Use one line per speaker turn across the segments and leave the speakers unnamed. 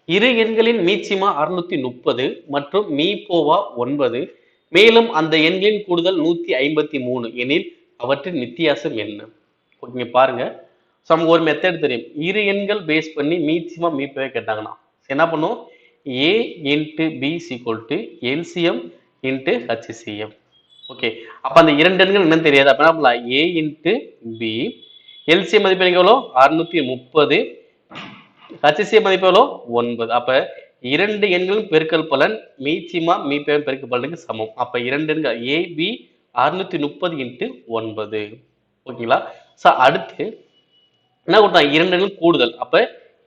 இரு எண்களின் மீச்சிமா 630 மற்றும் மீபோவா 9. மேலும் அந்த எண்களின் கூடுதல் 153 எனில் அவற்றின் வித்தியாசம் என்ன? ஓகே பாருங்க. நமக்கு ஒரு மெத்தட் தெரியும். இரு எண்கள் பேஸ் பண்ணி மீச்சிமா மீபோவா கேட்டாங்கன்னா என்ன பண்ணும்? A into B is equal to LCM into HCM. Okay. அப்ப அந்த இரண்டு எண்கள் என்னன்னு தெரியாது. அப்ப என்ன பண்ணலாம்? A into B. LCM மதிப்பு எவ்வளோ? 630. HCM மதிப்பு எவ்வளோ? 9. அப்ப இரண்டு எண்களும் பெருக்கல் பலன் மீச்சிமா மீபோவா பெருக்கல் பலனுக்கு சமம். அப்ப இரண்டு எண்கள் AB 630 into 9. ஓகேங்களா? சோ அடுத்து என்ன கொடுத்தாங்க? இரண்டு எண்கள் கூடுதல். அப்ப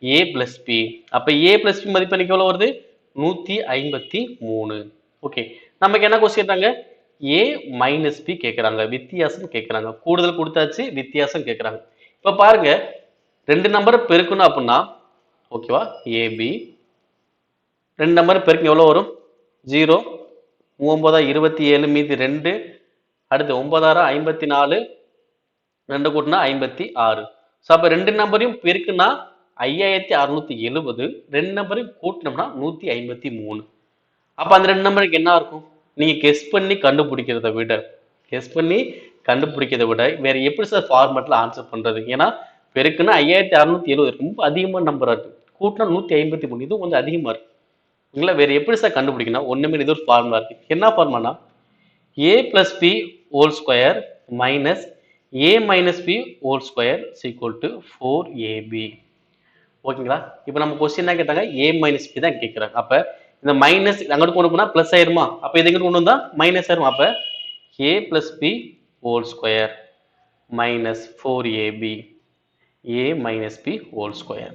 A plus B. அப்ப A plus B மதிப்பு எனக்கு எவ்வளவு வருது? 153. ஓகே. நமக்கு என்ன கொஸ்டின் கேட்டாங்க? A minus B கேக்குறாங்க. வித்தியாசம் கேக்குறாங்க. கூடுதல் கொடுத்தாச்சு, வித்தியாசம் கேக்குறாங்க. இப்ப பாருங்க, ரெண்டு நம்பர் பெருக்கணும் அப்படின்னா ஓகேவா? AB ரெண்டு நம்பர் பெருக்கணும் எவ்வளவு வரும்? 0 9 27 மீதி 2. அடுத்து 9 54 2 கூட்டினா 56. ஸோ அப்போ ரெண்டு நம்பரையும் பெருக்குனா 5670. ரெண்டு நம்பரையும் கூட்டினோம்னா 153. அப்போ அந்த ரெண்டு நம்பருக்கு என்ன இருக்கும்? நீங்க கெஸ் பண்ணி கண்டுபிடிக்கிறத விட வேற எப்படி சார் ஃபார்மேட்ல ஆன்சர் பண்றது? ஏன்னா பெருக்குன்னா 5670 ரொம்ப அதிகமான நம்பரா இருக்கு. கூட்டினா 153 இதுவும் கொஞ்சம் அதிகமா இருக்கு. இல்ல வேற எப்படி சார் கண்டுபிடிக்கணும்? ஒண்ணுமே இது ஒரு ஃபார்முலா இருக்கு. என்ன ஃபார்முலானா a plus b whole square minus a minus b whole square is equal to 4ab. ஓகேங்களா? இப்போ நம்ம क्वेश्चन என்ன கேட்டாங்க? a minus b தான் கேக்குறாங்க. அப்ப இந்த மைனஸ் அங்க கொண்டு போனா பிளஸ் ஆயிருமா? அப்ப இது எங்க கொண்டு வந்தா மைனஸ் ஆயிரும். அப்ப a plus b whole square minus 4ab a minus b whole square.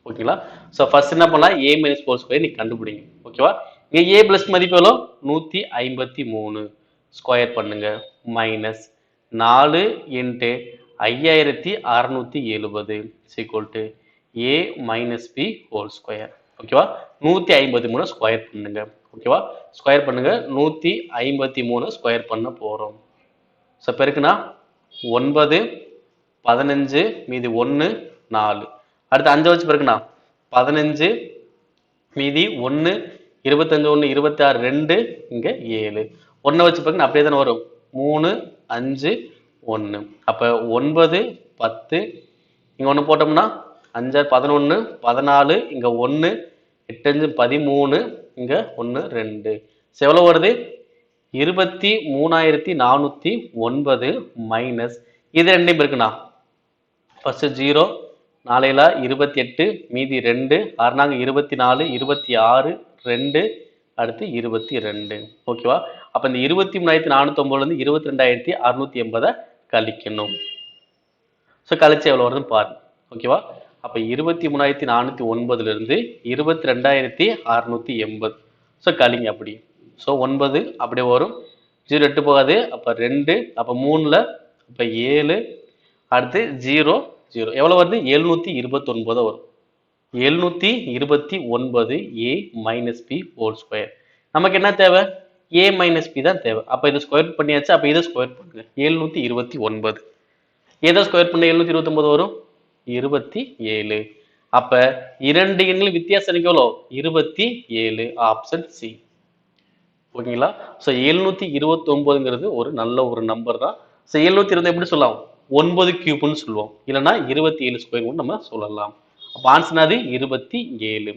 ஓகேங்களா? சோ ஃபர்ஸ்ட் என்ன பண்ணலாம்? a minus whole square நீ கண்டுபிடிங்க. ஓகேவா? இங்க a plus மதிப்பு எவ்வளவு? 153. ஸ்கொயர் பண்ணுங்க. Minus 4 into 5670 equal to a minus b whole square. ஓகேவா? 153 ஸ்கொயர் பண்ணுங்க. ஓகேவா? ஸ்கொயர் பண்ணுங்க. 153 ஸ்கொயர் பண்ண போறோம். சோ பெருக்குனா 9 15 மீதி 1 4. அடுத்து 5 வச்சு பெருக்குனா 15 மீதி 1 25 1 26 2 இங்க 7. 1 வச்சு பெருக்குனா அப்படியே தான வரும். 3 5 1. அப்ப 9 10 இங்க 1 போட்டோம்னா 5 11 14 இங்க 1 8 13 இங்க 1 2. சோ எவ்வளவு வருது? 23409 மைனஸ் இது ரெண்டையும் பெருக்குனா ஃபர்ஸ்ட் 0 4 28 மீதி 2 6 24 26 2 அடுத்து 22. ஓகேவா? அப்ப இந்த 23409 இருந்து 22680 கழிக்கணும். சோ கழிச்சு எவ்வளவு வருதுன்னு பாருங்க. ஓகேவா? அப்ப 23409 இருந்து 22680. சோ கழிங்க அப்படி. சோ 9 அப்படியே வரும். 0 8 போகாது. அப்ப 2 அப்ப 3ல அப்ப 7 அடுத்து 0 0 எவ்வளவு வருது? 729 வரும். 729 a minus b whole square. நமக்கு என்ன தேவை? a minus b தான் தேவை. அப்ப இது ஸ்கொயர் பண்ணியாச்சு. அப்ப இதை ஸ்கொயர் பண்ணுங்க. 729. எதை ஸ்கொயர் பண்ண 729 வரும்? 27. அப்ப இரண்டு எண்களின் வித்தியாசம் எனக்கு எவ்வளோ? 27. Option C. ஓகேங்களா? சோ 729ங்கிறது ஒரு நல்ல ஒரு நம்பர் தான். சோ 720 எப்படி சொல்லலாம்? 9 கியூப்னு சொல்லுவோம். இல்லனா 27 ஸ்கொயர் கூட நம்ம சொல்லலாம். அப்ப ஆன்சர் அது 27.